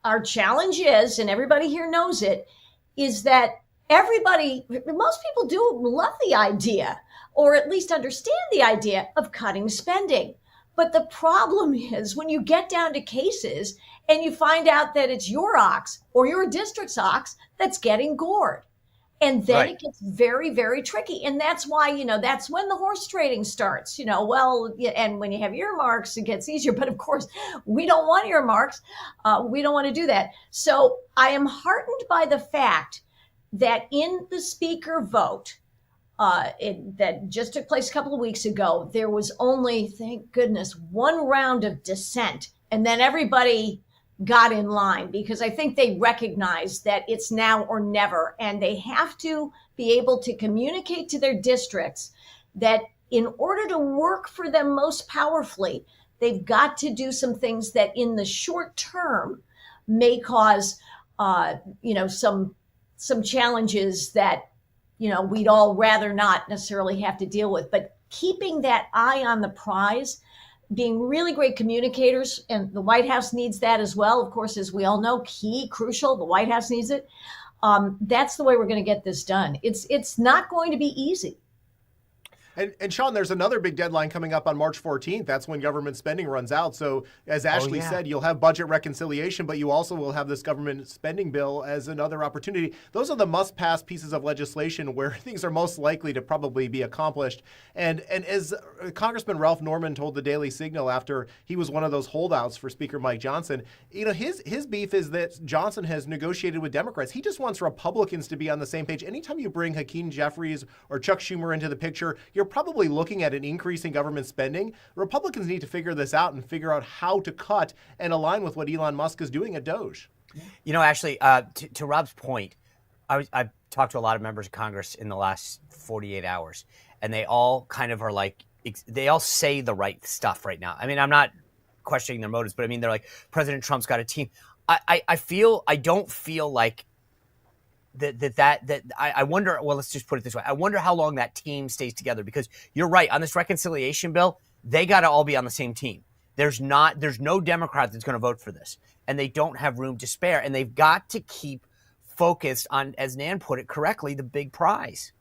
our challenge is, and everybody here knows it, is that most people do love the idea, or at least understand the idea of cutting spending. But the problem is when you get down to cases and you find out that it's your ox or your district's ox that's getting gored. And then Right. it gets very, very tricky. And that's why, that's when the horse trading starts, well, yeah, and when you have earmarks, it gets easier. But of course, we don't want earmarks. We don't want to do that. So I am heartened by the fact that in the speaker vote, that just took place a couple of weeks ago, there was only, thank goodness, one round of dissent. And then everybody got in line because I think they recognize that it's now or never. And they have to be able to communicate to their districts that in order to work for them most powerfully, they've got to do some things that in the short term may cause, some challenges that we'd all rather not necessarily have to deal with. But keeping that eye on the prize, being really great communicators, and the White House needs that as well. Of course, as we all know, key, crucial, the White House needs it. That's the way we're going to get this done. It's not going to be easy. And Sean, there's another big deadline coming up on March 14th. That's when government spending runs out. So as Ashley said, you'll have budget reconciliation, but you also will have this government spending bill as another opportunity. Those are the must-pass pieces of legislation where things are most likely to probably be accomplished. And as Congressman Ralph Norman told the Daily Signal after he was one of those holdouts for Speaker Mike Johnson, his beef is that Johnson has negotiated with Democrats. He just wants Republicans to be on the same page. Anytime you bring Hakeem Jeffries or Chuck Schumer into the picture, you're probably looking at an increase in government spending. Republicans need to figure this out and figure out how to cut and align with what Elon Musk is doing at Doge. Ashley, to Rob's point, I've talked to a lot of members of Congress in the last 48 hours, and they all kind of are like, they all say the right stuff right now. I mean, I'm not questioning their motives, but I mean, they're like, President Trump's got a team. I don't feel like I wonder, well, let's just put it this way. I wonder how long that team stays together, because you're right. On this reconciliation bill, they got to all be on the same team. There's no Democrat that's going to vote for this, and they don't have room to spare. And they've got to keep focused on, as Nan put it correctly, the big prize.